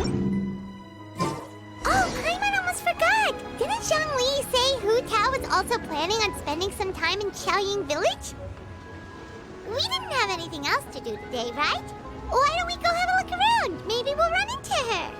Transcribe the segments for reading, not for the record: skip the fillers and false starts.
Oh, Paimon almost forgot! Didn't Zhongli say Hu Tao was also planning on spending some time in Qiaoying Village? We didn't have anything else to do today, right? Why don't we go have a look around? Maybe we'll run into her.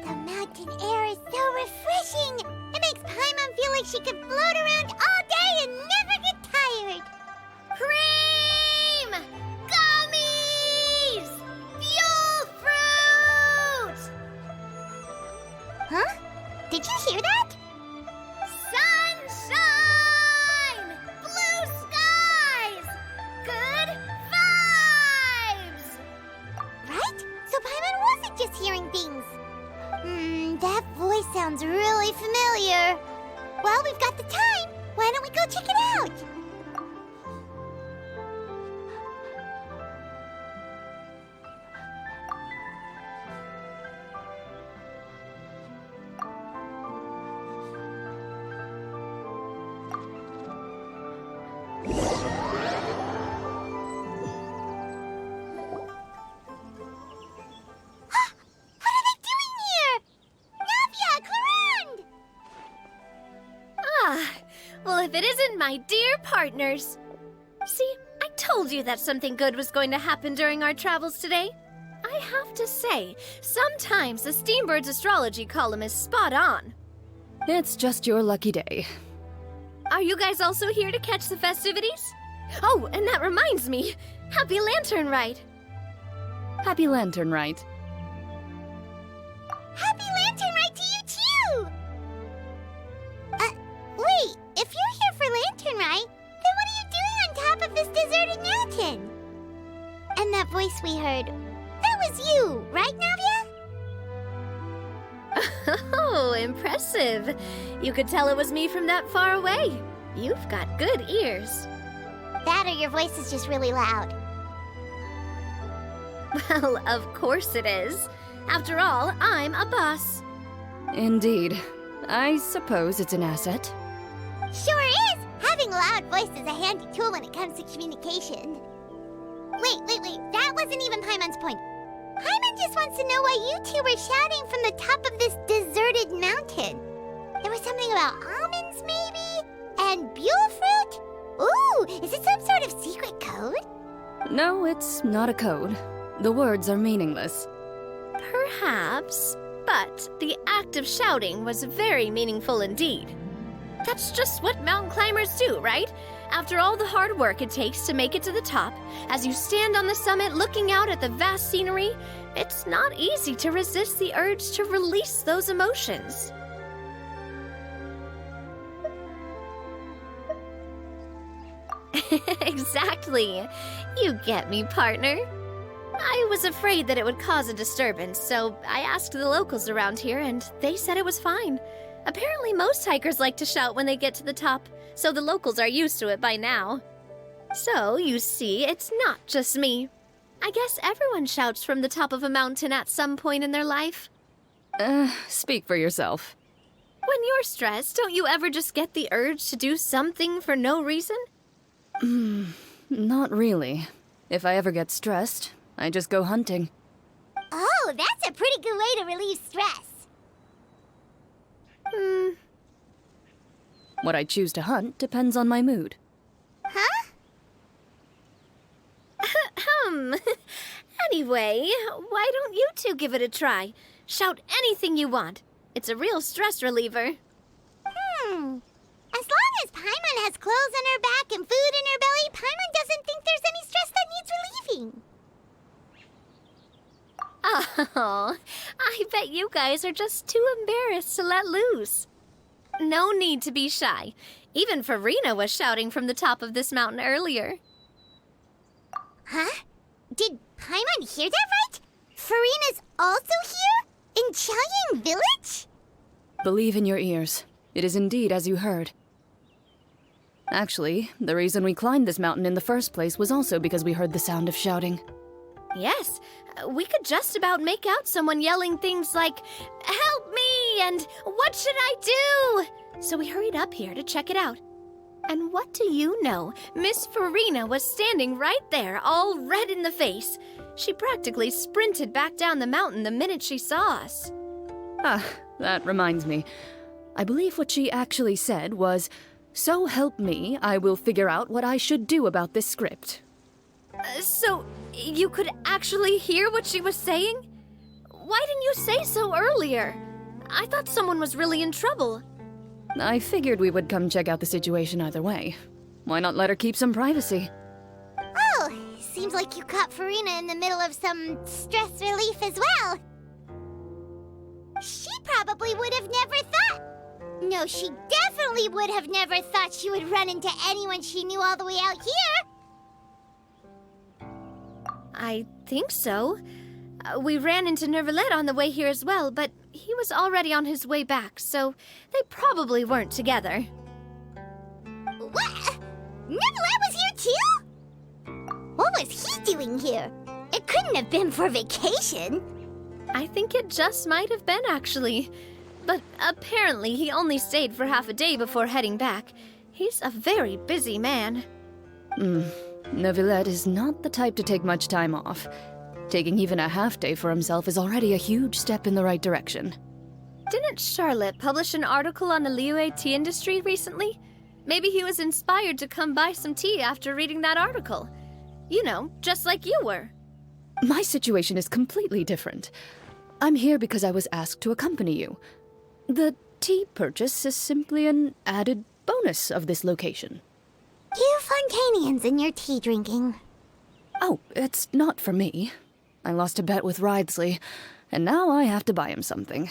The mountain air is so refreshing. It makes Paimon feel like she could float around all day and never get tired. Cream! Gummies! Fuel fruit! Huh? Did you hear that? Sunshine! Blue skies! Good vibes! Right? So Paimon wasn't just hearing things. That voice sounds really familiar. Well, we've got the time. Why don't we go check it out? What are they doing here? Navia, Clarande! Ah, well, if it isn't my dear partners. See, I told you that something good was going to happen during our travels today. I have to say, sometimes the Steambird's astrology column is spot on. It's just your lucky day. Are you guys also here to catch the festivities? Oh, and that reminds me, Happy Lantern Ride. Happy Lantern Rite. Happy Lantern Ride to you too! Wait, if you're here for Lantern Ride, then what are you doing on top of this deserted mountain? And that voice we heard, that was you, right, Navia? Oh, impressive. You could tell it was me from that far away. You've got good ears. That or your voice is just really loud. Well, of course it is. After all, I'm a boss. Indeed. I suppose it's an asset. Sure is! Having a loud voice is a handy tool when it comes to communication. Wait, that wasn't even Paimon's point. Paimon just wants to know why you two were shouting from the top of this deserted mountain. There was something about almonds, maybe? And buell fruit? Ooh, is it some sort of secret code? No, it's not a code. The words are meaningless. Perhaps, but the act of shouting was very meaningful indeed. That's just what mountain climbers do, right? After all the hard work it takes to make it to the top, as you stand on the summit looking out at the vast scenery, it's not easy to resist the urge to release those emotions. Exactly. You get me, partner. I was afraid that it would cause a disturbance, so I asked the locals around here, and they said it was fine. Apparently most hikers like to shout when they get to the top, so the locals are used to it by now. So, you see, it's not just me. I guess everyone shouts from the top of a mountain at some point in their life. Speak for yourself. When you're stressed, don't you ever just get the urge to do something for no reason? Not really. If I ever get stressed, I just go hunting. Oh, that's a pretty good way to relieve stress. What I choose to hunt depends on my mood. Huh? Anyway, why don't you two give it a try? Shout anything you want. It's a real stress reliever. As long as Paimon has clothes on her back and food in her belly, Paimon doesn't think there's any stress that needs relieving. Oh, I bet you guys are just too embarrassed to let loose. No need to be shy. Even Farina was shouting from the top of this mountain earlier. Huh? Did Paimon hear that right? Farina's also here? In Qiaoying Village? Believe in your ears. It is indeed as you heard. Actually, the reason we climbed this mountain in the first place was also because we heard the sound of shouting. Yes, we could just about make out someone yelling things like, "Help me!" and "What should I do?" So we hurried up here to check it out. And what do you know? Miss Farina was standing right there, all red in the face. She practically sprinted back down the mountain the minute she saw us. Ah, that reminds me. I believe what she actually said was, "So help me, I will figure out what I should do about this script." So, you could actually hear what she was saying? Why didn't you say so earlier? I thought someone was really in trouble. I figured we would come check out the situation either way. Why not let her keep some privacy? Oh, seems like you caught Farina in the middle of some stress relief as well. She probably would have never thought. No, she definitely would have never thought she would run into anyone she knew all the way out here. I think so. We ran into Nervalet on the way here as well, but he was already on his way back, so they probably weren't together. What? Nervalet was here too? What was he doing here? It couldn't have been for vacation. I think it just might have been, actually. But apparently he only stayed for half a day before heading back. He's a very busy man. Neuvillette is not the type to take much time off. Taking even a half day for himself is already a huge step in the right direction. Didn't Charlotte publish an article on the Liyue tea industry recently? Maybe he was inspired to come buy some tea after reading that article. You know, just like you were. My situation is completely different. I'm here because I was asked to accompany you. The tea purchase is simply an added bonus of this location. You Fontanians and your tea drinking. Oh, it's not for me. I lost a bet with Ridesley, and now I have to buy him something.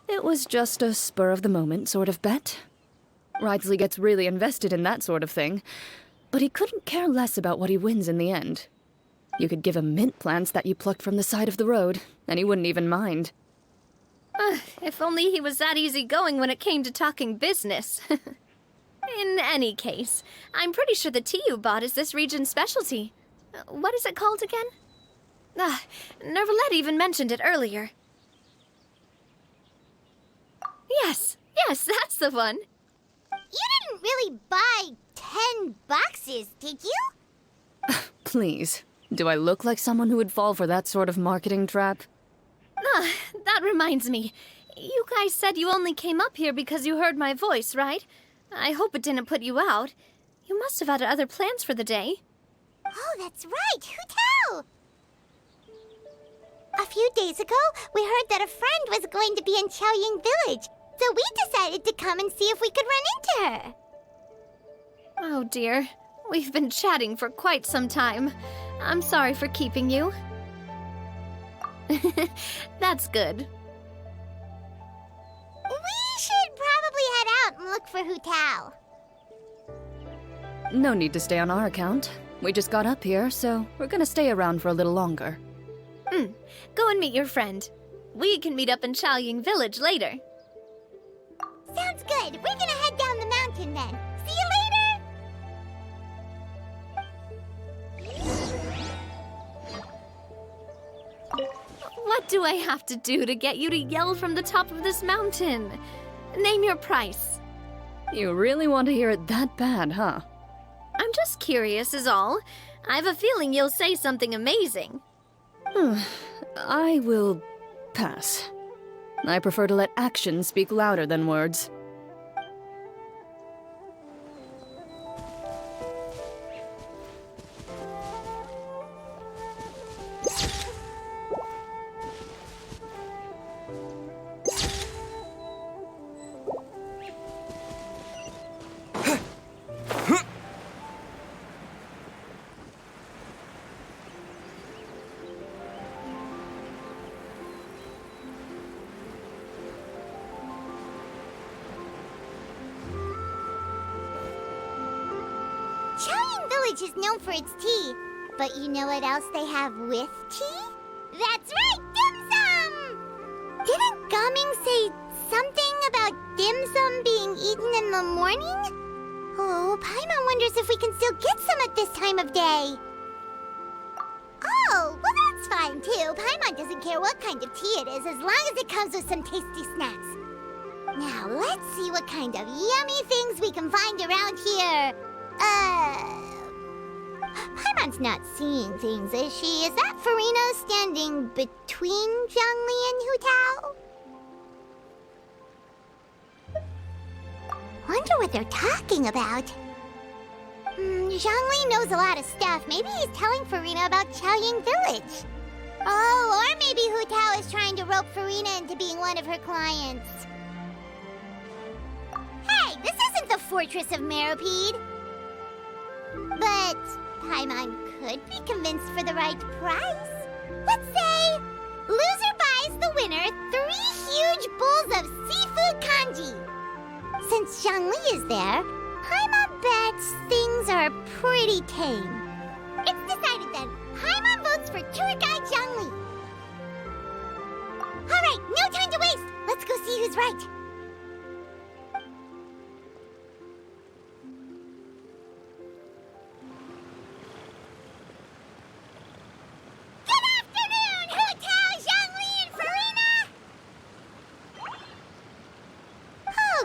It was just a spur-of-the-moment sort of bet. Ridesley gets really invested in that sort of thing, but he couldn't care less about what he wins in the end. You could give him mint plants that you plucked from the side of the road, and he wouldn't even mind. If only he was that easygoing when it came to talking business. In any case, I'm pretty sure the tea you bought is this region's specialty. What is it called again? Nervalet even mentioned it earlier. Yes, that's the one. You didn't really buy 10 boxes, did you? Please, do I look like someone who would fall for that sort of marketing trap? That reminds me. You guys said you only came up here because you heard my voice, right? I hope it didn't put you out. You must have had other plans for the day. Oh, that's right. Who tell? A few days ago, we heard that a friend was going to be in Chaoying Village, so we decided to come and see if we could run into her. Oh dear. We've been chatting for quite some time. I'm sorry for keeping you. That's good. We should probably head out and look for Hu Tao. No need to stay on our account. We just got up here, so we're gonna stay around for a little longer. Go and meet your friend. We can meet up in Chaoying Village later. Sounds good. We're gonna head down the mountain then. See you later! What do I have to do to get you to yell from the top of this mountain? Name your price. You really want to hear it that bad, huh? I'm just curious is all. I have a feeling you'll say something amazing. I will pass. I prefer to let actions speak louder than words. Chaoying Village is known for its tea, but you know what else they have with tea? That's right, dim sum! Didn't Gaming say something about dim sum being eaten in the morning? Oh, Paimon wonders if we can still get some at this time of day. Oh, well that's fine too. Paimon doesn't care what kind of tea it is as long as it comes with some tasty snacks. Now, let's see what kind of yummy things we can find around here. Paimon's not seeing things, is she? Is that Farina standing between Zhongli and Hu Tao? Wonder what they're talking about. Zhongli knows a lot of stuff. Maybe he's telling Farina about Chaoying Village. Oh, or maybe Hu Tao is trying to rope Farina into being one of her clients. Hey, this isn't the Fortress of Meropide. But Paimon could be convinced for the right price. Let's say loser buys the winner 3 huge bowls of seafood kanji. Since Zhongli is there, Paimon bets things are pretty tame. It's decided then. Paimon votes for tour guide Zhongli. All right, no time to waste. Let's go see who's right.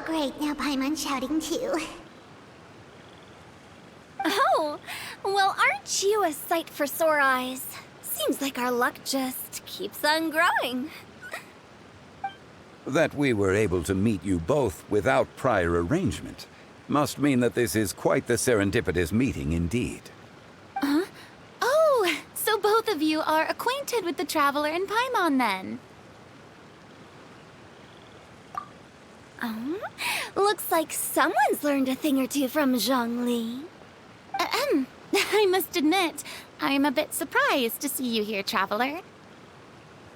Great, now Paimon's shouting too. Oh, well, aren't you a sight for sore eyes? Seems like our luck just keeps on growing. That we were able to meet you both without prior arrangement must mean that this is quite the serendipitous meeting indeed. Huh? Oh, so both of you are acquainted with the Traveler and Paimon then? Looks like someone's learned a thing or two from Zhongli. I must admit, I'm a bit surprised to see you here, Traveler.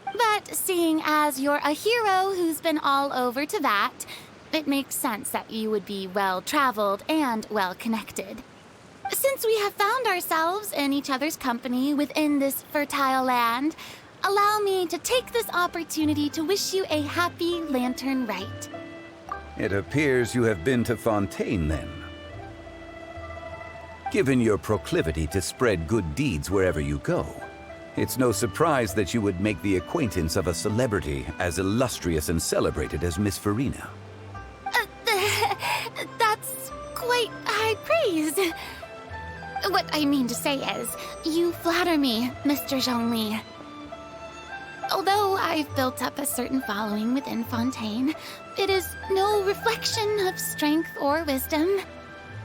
But seeing as you're a hero who's been all over to that, it makes sense that you would be well-traveled and well-connected. Since we have found ourselves in each other's company within this fertile land, allow me to take this opportunity to wish you a happy Lantern Rite. It appears you have been to Fontaine, then. Given your proclivity to spread good deeds wherever you go, it's no surprise that you would make the acquaintance of a celebrity as illustrious and celebrated as Miss Farina. That's quite high praise. What I mean to say is, you flatter me, Mr. Zhongli. Although I've built up a certain following within Fontaine, it is no reflection of strength or wisdom.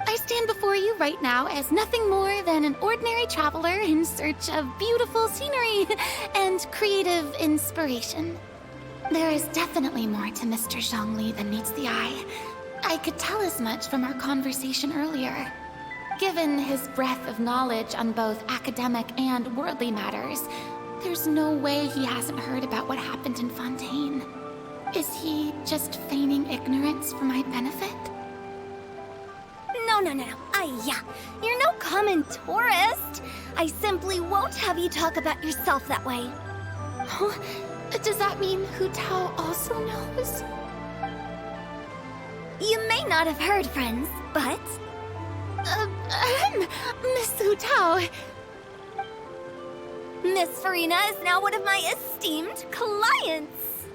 I stand before you right now as nothing more than an ordinary traveler in search of beautiful scenery and creative inspiration. There is definitely more to Mr. Zhongli than meets the eye. I could tell as much from our conversation earlier. Given his breadth of knowledge on both academic and worldly matters, there's no way he hasn't heard about what happened in Fontaine. Is he just feigning ignorance for my benefit? No. You're no common tourist. I simply won't have you talk about yourself that way. Huh? Does that mean Hu Tao also knows? You may not have heard, friends, but... Miss Hu Tao... Miss Farina is now one of my esteemed clients.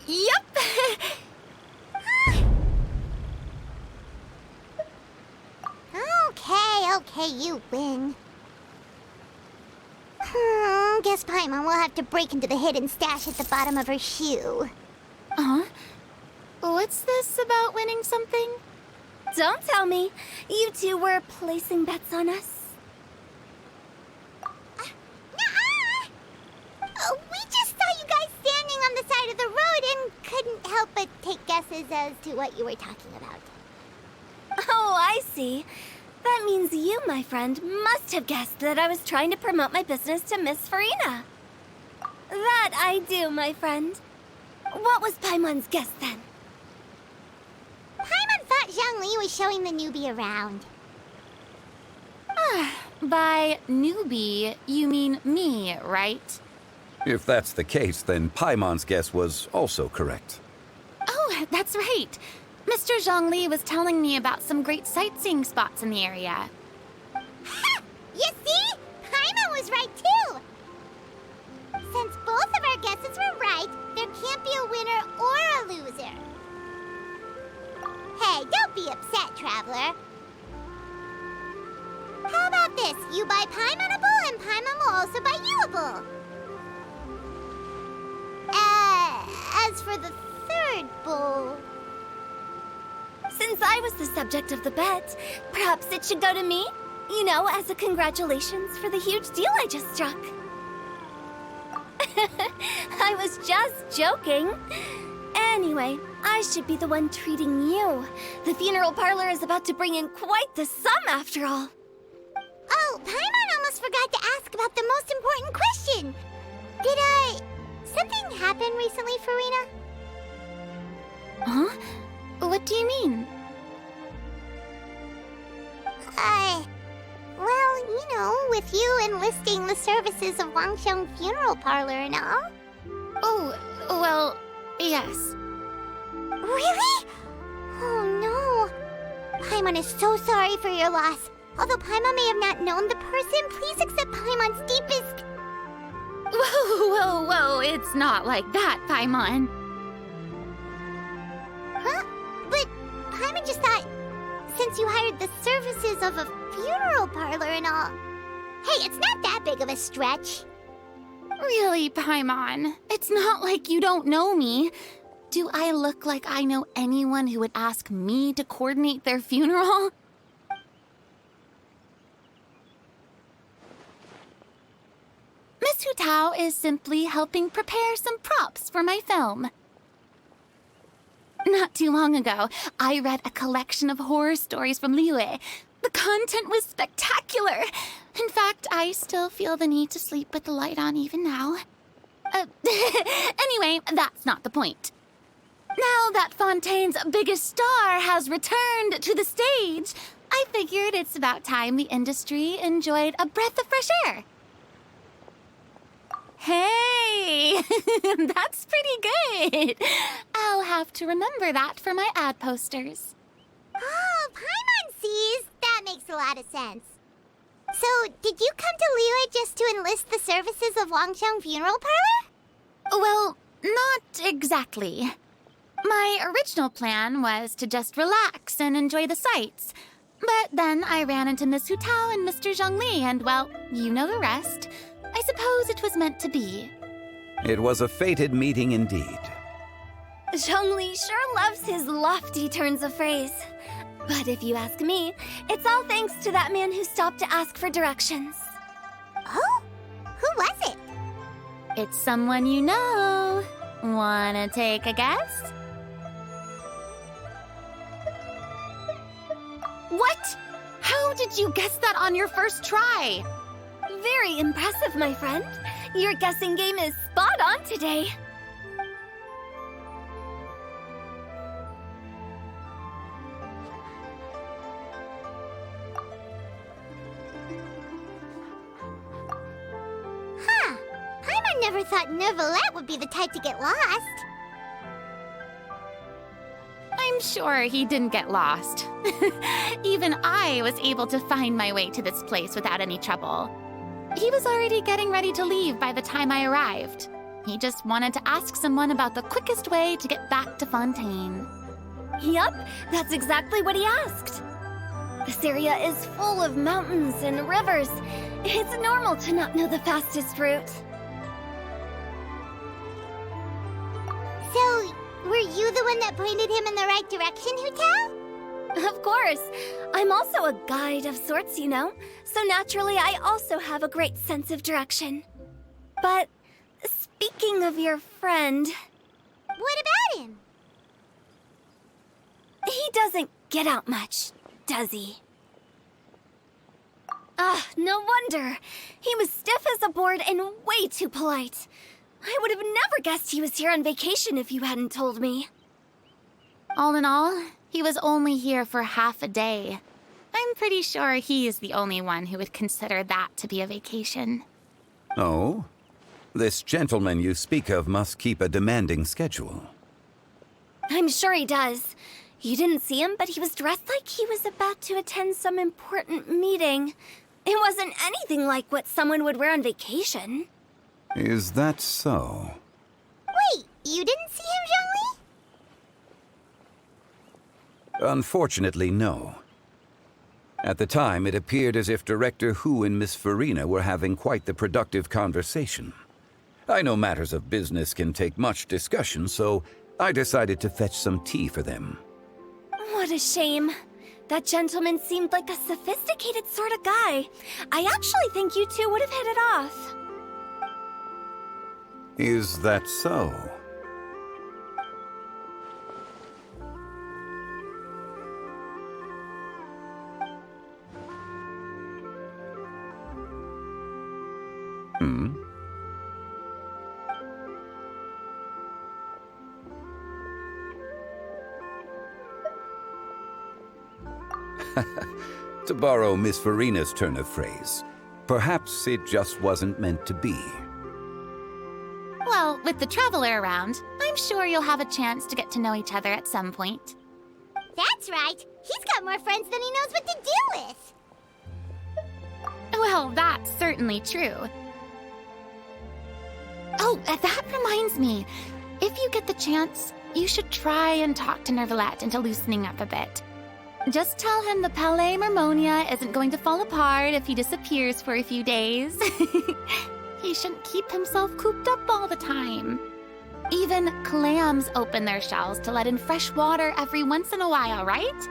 Yep. Okay, you win. Guess Paimon will have to break into the hidden stash at the bottom of her shoe. Huh? What's this about winning something? Don't tell me. You two were placing bets on us. Nuh-uh! We just saw you guys standing on the side of the road and couldn't help but take guesses as to what you were talking about. Oh, I see. That means you, my friend, must have guessed that I was trying to promote my business to Miss Farina. That I do, my friend. What was Paimon's guess then? Paimon thought Zhongli was showing the newbie around. By newbie, you mean me, right? If that's the case, then Paimon's guess was also correct. Oh, that's right. Mr. Zhongli was telling me about some great sightseeing spots in the area. Ha! You see? Paimon was right too! Since both of our guesses were right, there can't be a winner or a loser. Hey, don't be upset, Traveler. How about this? You buy Paimonable and Paimon will also buy youable. As for the third bowl... Since I was the subject of the bet, perhaps it should go to me? You know, as a congratulations for the huge deal I just struck. I was just joking. Anyway, I should be the one treating you. The funeral parlor is about to bring in quite the sum after all. Oh, Paimon almost forgot to ask about the most important question. Something happen recently, Farina? Huh? What do you mean? Well, you know, with you enlisting the services of Wangsheng Funeral Parlor and all. Oh, well, yes. Really? Oh no. Paimon is so sorry for your loss. Although Paimon may have not known the person, please accept Paimon's deepest... Whoa, it's not like that, Paimon. Huh? But Paimon just thought, since you hired the services of a funeral parlor and all... Hey, it's not that big of a stretch. Really, Paimon? It's not like you don't know me. Do I look like I know anyone who would ask me to coordinate their funeral? Miss Hu Tao is simply helping prepare some props for my film. Not too long ago, I read a collection of horror stories from Liyue. The content was spectacular. In fact, I still feel the need to sleep with the light on even now. Anyway, that's not the point. Now that Fontaine's biggest star has returned to the stage, I figured it's about time the industry enjoyed a breath of fresh air. Hey, that's pretty good. I'll have to remember that for my ad posters. Oh, Paimon sees. That makes a lot of sense. So, did you come to Liyue just to enlist the services of Wangsheng Funeral Parlor? Well, not exactly. My original plan was to just relax and enjoy the sights. But then I ran into Miss Hu Tao and Mr. Zhongli, and well, you know the rest. I suppose it was meant to be. It was a fated meeting indeed. Zhongli sure loves his lofty turns of phrase. But if you ask me, it's all thanks to that man who stopped to ask for directions. Oh? Who was it? It's someone you know. Wanna take a guess? What? How did you guess that on your first try? Very impressive, my friend. Your guessing game is spot on today. Huh. Paimon never thought Neuvillette would be the type to get lost. I'm sure he didn't get lost. Even I was able to find my way to this place without any trouble. He was already getting ready to leave by the time I arrived. He just wanted to ask someone about the quickest way to get back to Fontaine. Yup, that's exactly what he asked. This area is full of mountains and rivers. It's normal to not know the fastest route. So, were you the one that pointed him in the right direction, Hu Tao? Of course. I'm also a guide of sorts, you know. So naturally, I also have a great sense of direction. But speaking of your friend... What about him? He doesn't get out much, does he? Ah, no wonder. He was stiff as a board and way too polite. I would have never guessed he was here on vacation if you hadn't told me. All in all, he was only here for half a day. I'm pretty sure he is the only one who would consider that to be a vacation. Oh? This gentleman you speak of must keep a demanding schedule. I'm sure he does. You didn't see him, but he was dressed like he was about to attend some important meeting. It wasn't anything like what someone would wear on vacation. Is that so? Wait, you didn't see him, Zhongli? Unfortunately, no. At the time, it appeared as if Director Hu and Miss Farina were having quite the productive conversation. I know matters of business can take much discussion, so I decided to fetch some tea for them. What a shame. That gentleman seemed like a sophisticated sort of guy. I actually think you two would have hit it off. Is that so? Hmm? To borrow Miss Farina's turn of phrase, perhaps it just wasn't meant to be. Well, with the Traveler around, I'm sure you'll have a chance to get to know each other at some point. That's right. He's got more friends than he knows what to do with. Well, that's certainly true. Oh, that reminds me. If you get the chance, you should try and talk to Nervalette into loosening up a bit. Just tell him the Palais Mermonia isn't going to fall apart if he disappears for a few days. He shouldn't keep himself cooped up all the time. Even clams open their shells to let in fresh water every once in a while, right?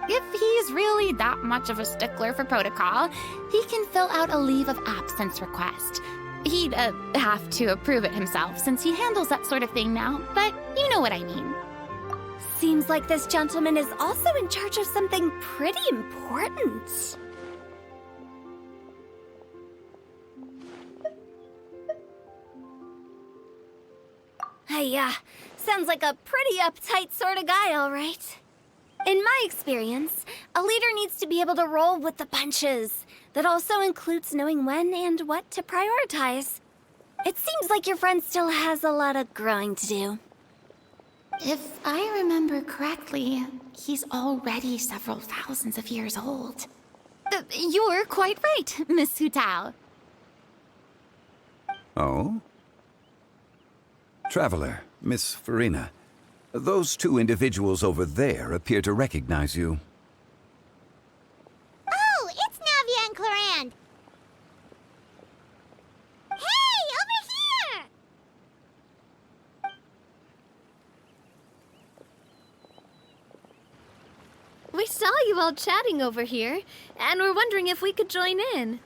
If he's really that much of a stickler for protocol, he can fill out a leave of absence request. He'd have to approve it himself since he handles that sort of thing now, but you know what I mean. Seems like this gentleman is also in charge of something pretty important. Hey, sounds like a pretty uptight sort of guy, all right. In my experience, a leader needs to be able to roll with the punches. That also includes knowing when and what to prioritize. It seems like your friend still has a lot of growing to do. If I remember correctly, he's already several thousands of years old. You're quite right, Miss Hu Tao. Oh? Traveler, Miss Farina, those two individuals over there appear to recognize you. Oh, it's Navia and Clarand. Hey, over here! We saw you all chatting over here, and we're wondering if we could join in.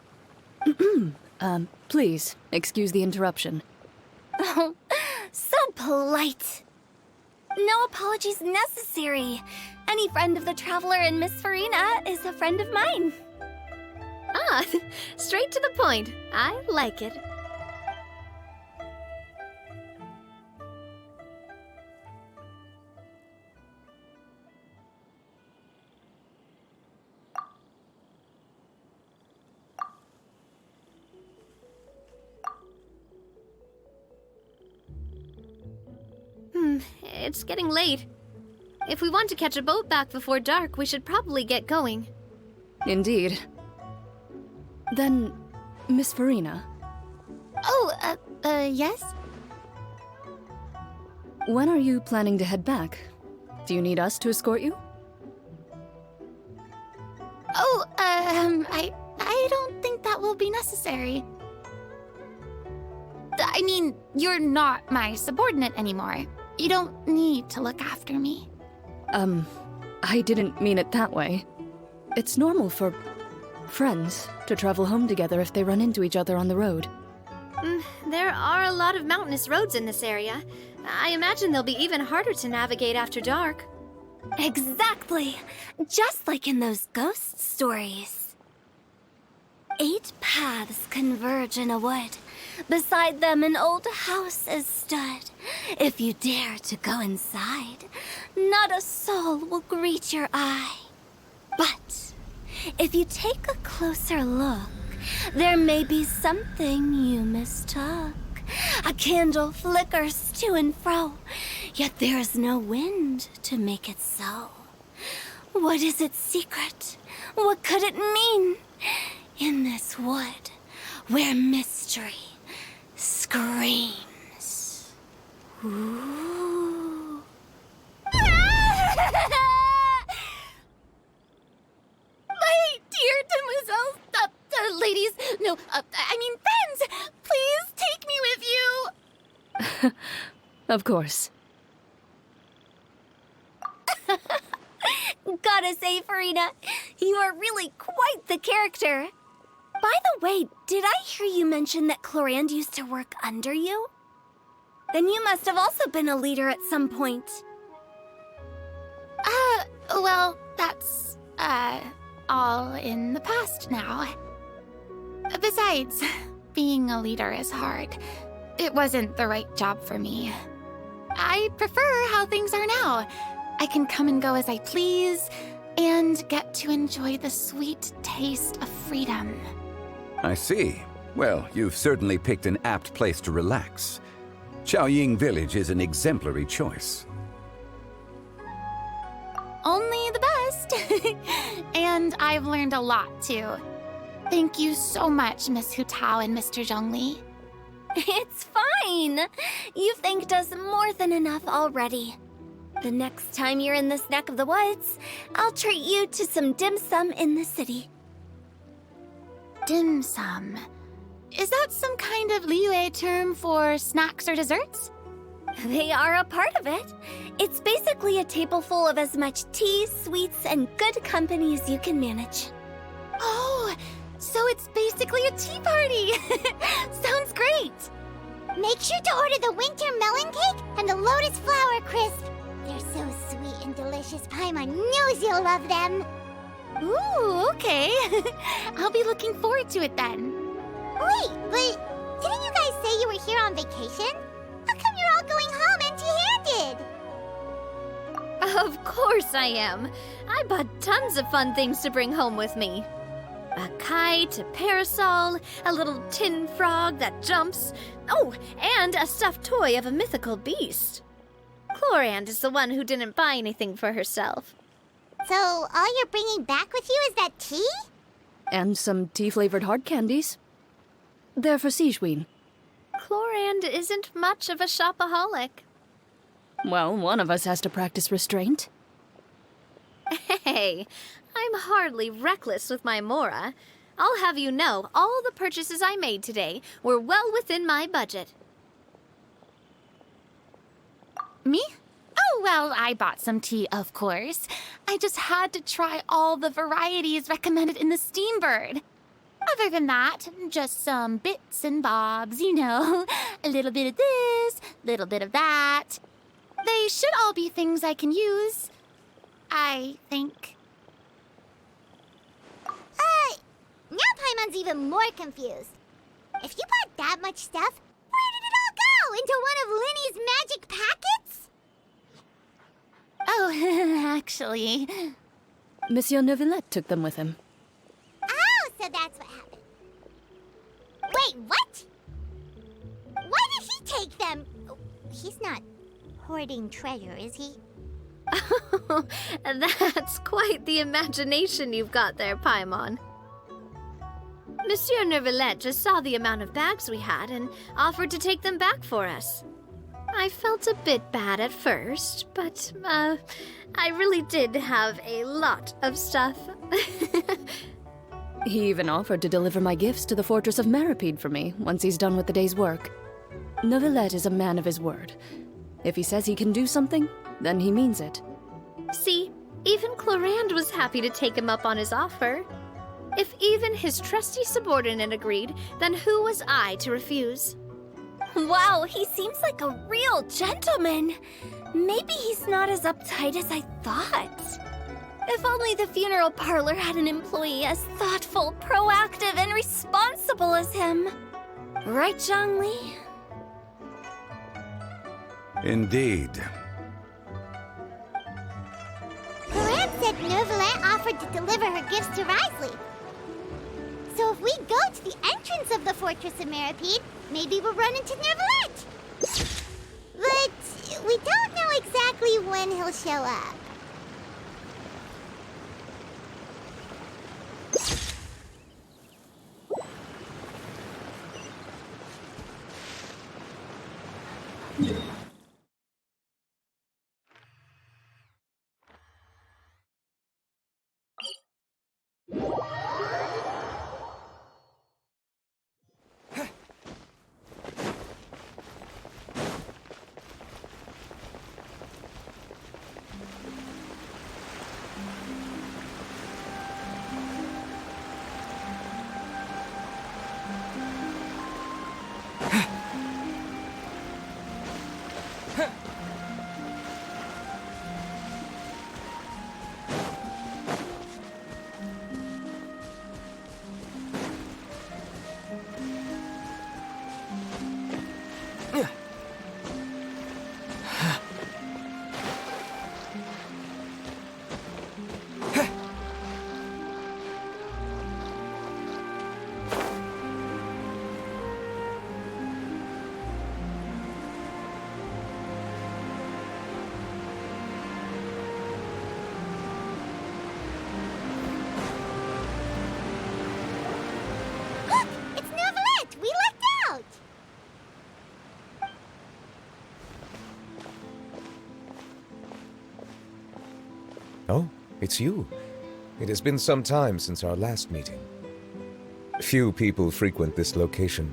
Please, excuse the interruption. Oh, so polite. No apologies necessary. Any friend of the Traveler and Miss Farina is a friend of mine. Ah, straight to the point. I like it. It's getting late. If we want to catch a boat back before dark, we should probably get going. Indeed. Then, Miss Farina, Oh, yes? when are you planning to head back? Do you need us to escort you? Oh, I don't think that will be necessary. I mean, you're not my subordinate anymore. You don't need to look after me. I didn't mean it that way. It's normal for friends to travel home together if they run into each other on the road. There are a lot of mountainous roads in this area. I imagine they'll be even harder to navigate after dark. Exactly! Just like in those ghost stories. 8 paths converge in a wood. Beside them an old house is stood. If you dare to go inside, not a soul will greet your eye. But if you take a closer look, there may be something you mistook. A candle flickers to and fro, yet there is no wind to make it so. What is its secret? What could it mean? In this wood, where mystery screams. Ooh. My dear demoiselles, ladies, no, I mean friends, please take me with you. Of course. Gotta say, Farina, you are really quite the character. By the way, did I hear you mention that Clorand used to work under you? Then you must have also been a leader at some point. Well, that's, all in the past now. Besides, being a leader is hard. It wasn't the right job for me. I prefer how things are now. I can come and go as I please, and get to enjoy the sweet taste of freedom. I see. Well, you've certainly picked an apt place to relax. Xiaoying Village is an exemplary choice. Only the best. And I've learned a lot, too. Thank you so much, Miss Hu Tao and Mr. Zhongli. It's fine. You've thanked us more than enough already. The next time you're in this neck of the woods, I'll treat you to some dim sum in the city. Dim sum. Is that some kind of Liyue term for snacks or desserts? They are a part of it. It's basically a table full of as much tea, sweets, and good company as you can manage. Oh, so it's basically a tea party. Sounds great. Make sure to order the winter melon cake and the lotus flower crisp. They're so sweet and delicious. Paimon knows you'll love them. Ooh, okay. I'll be looking forward to it then. Wait, but didn't you guys say you were here on vacation? How come you're all going home empty-handed? Of course I am. I bought tons of fun things to bring home with me. A kite, a parasol, a little tin frog that jumps. Oh, and a stuffed toy of a mythical beast. Clorand is the one who didn't buy anything for herself. So all you're bringing back with you is that tea? And some tea-flavored hard candies. They're for Sigewin. Clorand isn't much of a shopaholic. Well, one of us has to practice restraint. Hey, I'm hardly reckless with my Mora. I'll have you know, all the purchases I made today were well within my budget. Me? Oh, well, I bought some tea, of course. I just had to try all the varieties recommended in the Steambird. Other than that, just some bits and bobs, you know. A little bit of this, little bit of that. They should all be things I can use, I think. Now Paimon's even more confused. If you bought that much stuff, where did it all go? Into one of Linny's magic packets? Oh, actually... Monsieur Neuvillette took them with him. Oh, so that's what happened. Wait, what? Why did he take them? He's not hoarding treasure, is he? That's quite the imagination you've got there, Paimon. Monsieur Neuvillette just saw the amount of bags we had and offered to take them back for us. I felt a bit bad at first, but, I really did have a lot of stuff. He even offered to deliver my gifts to the Fortress of Meripede for me once he's done with the day's work. Neuvillette is a man of his word. If he says he can do something, then he means it. See, even Clorand was happy to take him up on his offer. If even his trusty subordinate agreed, then who was I to refuse? Wow, he seems like a real gentleman. Maybe he's not as uptight as I thought. If only the funeral parlor had an employee as thoughtful, proactive, and responsible as him. Right, Zhongli? Indeed. Clorand said Neuvillette offered to deliver her gifts to Risley. So So if we go to the entrance of the Fortress of Meripede, maybe we'll run into Neverlet. But we don't know exactly when he'll show up. Oh, it's you. It has been some time since our last meeting. Few people frequent this location.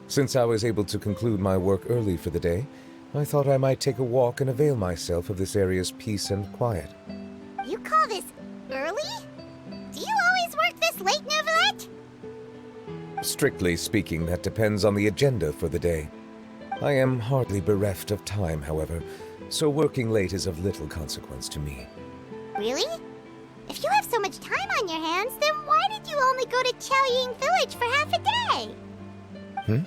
Since I was able to conclude my work early for the day, I thought I might take a walk and avail myself of this area's peace and quiet. You call this early? Do you always work this late, Neverlet? Strictly speaking, that depends on the agenda for the day. I am hardly bereft of time, however, so working late is of little consequence to me. Really? If you have so much time on your hands, then why did you only go to Chaoying Village for half a day?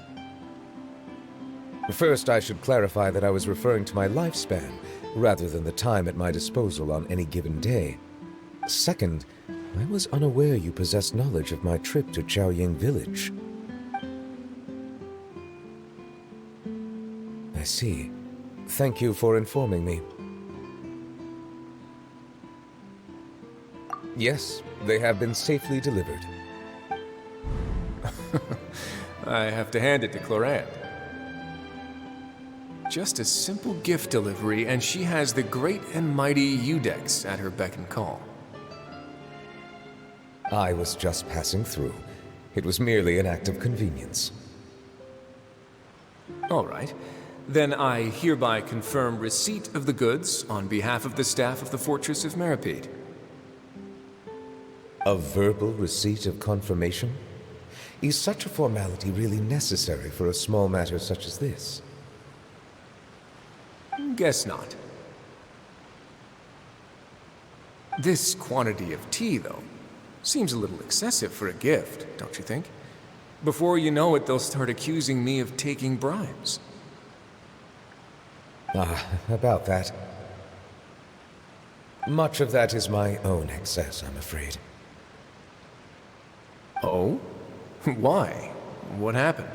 First, I should clarify that I was referring to my lifespan, rather than the time at my disposal on any given day. Second, I was unaware you possessed knowledge of my trip to Chaoying Village. I see. Thank you for informing me. Yes, they have been safely delivered. I have to hand it to Clorant. Just a simple gift delivery, and she has the great and mighty Udex at her beck and call. I was just passing through. It was merely an act of convenience. All right. Then I hereby confirm receipt of the goods on behalf of the staff of the Fortress of Meripede. A verbal receipt of confirmation? Is such a formality really necessary for a small matter such as this? Guess not. This quantity of tea, though, seems a little excessive for a gift, don't you think? Before you know it, they'll start accusing me of taking bribes. About that. Much of that is my own excess, I'm afraid. Oh? Why? What happened?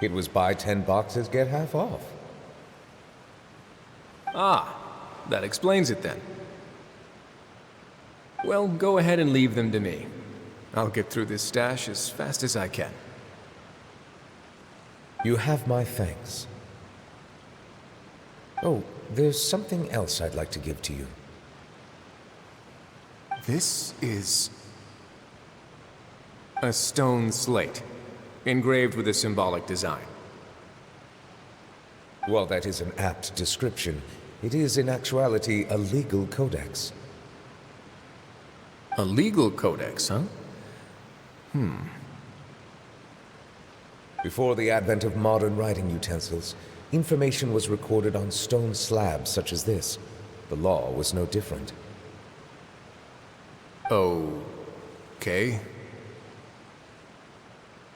It was buy 10 boxes, get half off. Ah, that explains it then. Well, go ahead and leave them to me. I'll get through this stash as fast as I can. You have my thanks. Oh, there's something else I'd like to give to you. This is a stone slate, engraved with a symbolic design. While that is an apt description, it is in actuality a legal codex. A legal codex, huh? Before the advent of modern writing utensils, information was recorded on stone slabs such as this. The law was no different. Okay.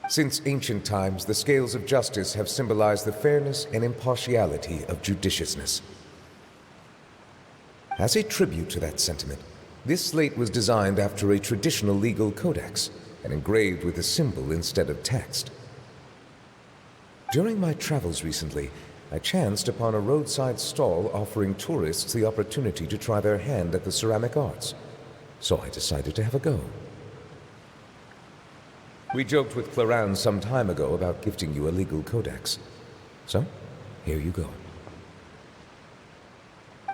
Since ancient times, the scales of justice have symbolized the fairness and impartiality of judiciousness. As a tribute to that sentiment, This slate was designed after a traditional legal codex and engraved with a symbol instead of text. During my travels recently, I chanced upon a roadside stall offering tourists the opportunity to try their hand at the ceramic arts, so I decided to have a go. We joked with Clarence some time ago about gifting you a legal codex. So, here you go.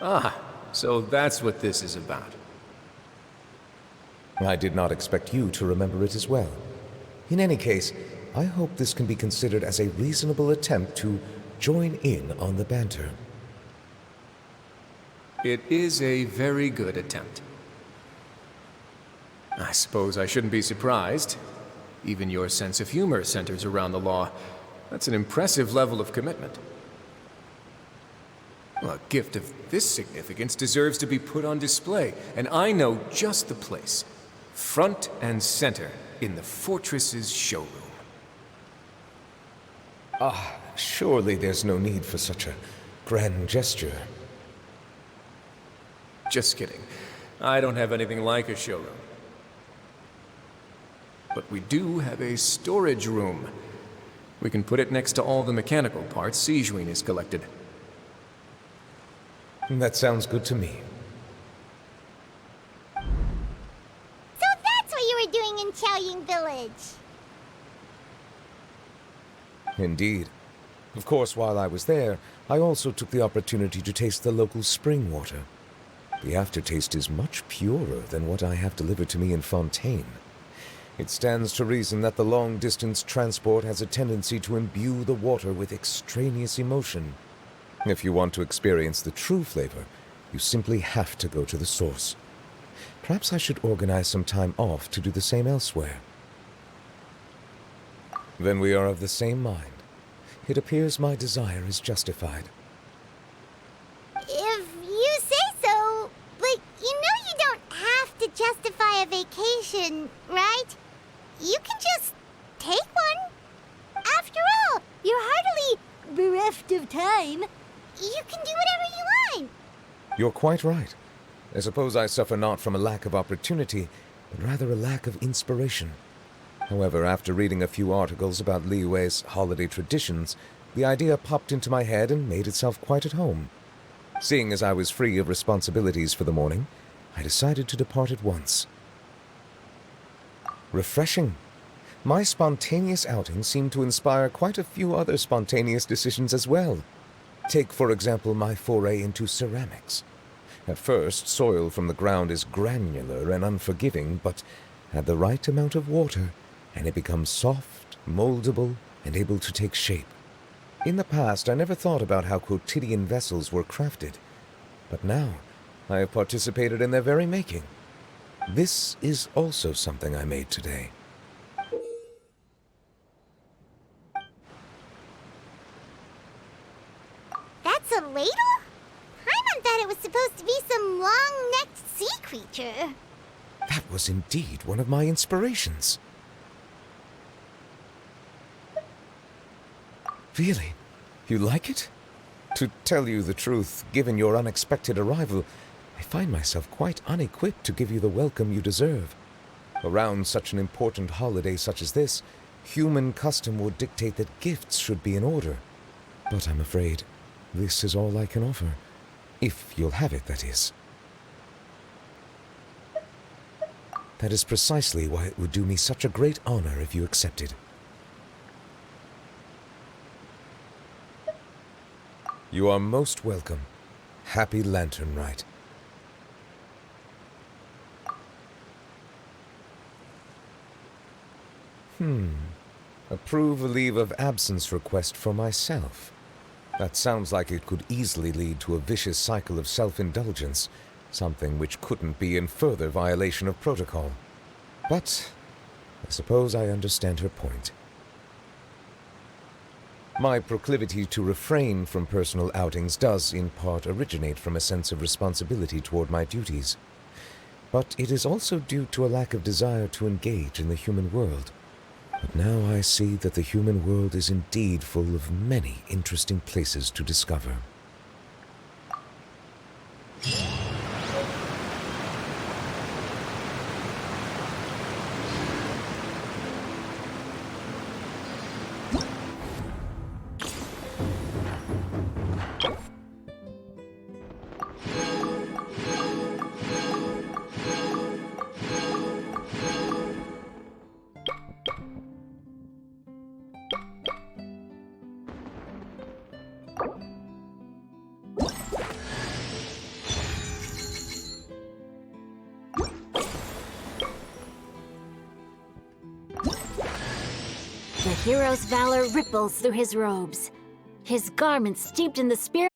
Ah, so that's what this is about. I did not expect you to remember it as well. In any case, I hope this can be considered as a reasonable attempt to join in on the banter. It is a very good attempt. I suppose I shouldn't be surprised. Even your sense of humor centers around the law. That's an impressive level of commitment. Well, a gift of this significance deserves to be put on display, and I know just the place. Front and center in the fortress's showroom. Surely there's no need for such a grand gesture. Just kidding. I don't have anything like a showroom. But we do have a storage room. We can put it next to all the mechanical parts Sijuin has collected. That sounds good to me. So that's what you were doing in Chaoying Village. Indeed. Of course, while I was there, I also took the opportunity to taste the local spring water. The aftertaste is much purer than what I have delivered to me in Fontaine. It stands to reason that the long-distance transport has a tendency to imbue the water with extraneous emotion. If you want to experience the true flavor, you simply have to go to the source. Perhaps I should organize some time off to do the same elsewhere. Then we are of the same mind. It appears my desire is justified. If you say so, but you know you don't have to justify a vacation, right? You can just take one. After all, you're hardly bereft of time. You can do whatever you want. You're quite right. I suppose I suffer not from a lack of opportunity, but rather a lack of inspiration. However, after reading a few articles about Liyue's holiday traditions, the idea popped into my head and made itself quite at home. Seeing as I was free of responsibilities for the morning, I decided to depart at once. Refreshing. My spontaneous outing seemed to inspire quite a few other spontaneous decisions as well. Take, for example, my foray into ceramics. At first, soil from the ground is granular and unforgiving, but add the right amount of water, and it becomes soft, moldable, and able to take shape. In the past, I never thought about how quotidian vessels were crafted, but now I have participated in their very making. This is also something I made today. That's a ladle? Paimon thought it was supposed to be some long-necked sea creature. That was indeed one of my inspirations. Really? You like it? To tell you the truth, given your unexpected arrival, I find myself quite unequipped to give you the welcome you deserve. Around such an important holiday such as this, human custom would dictate that gifts should be in order. But I'm afraid this is all I can offer. If you'll have it, that is. That is precisely why it would do me such a great honor if you accepted. You are most welcome. Happy Lantern Rite. Approve a leave of absence request for myself. That sounds like it could easily lead to a vicious cycle of self-indulgence, something which couldn't be in further violation of protocol. But I suppose I understand her point. My proclivity to refrain from personal outings does, in part, originate from a sense of responsibility toward my duties. But it is also due to a lack of desire to engage in the human world. But now I see that the human world is indeed full of many interesting places to discover. The hero's valor ripples through his robes. His garments steeped in the spirit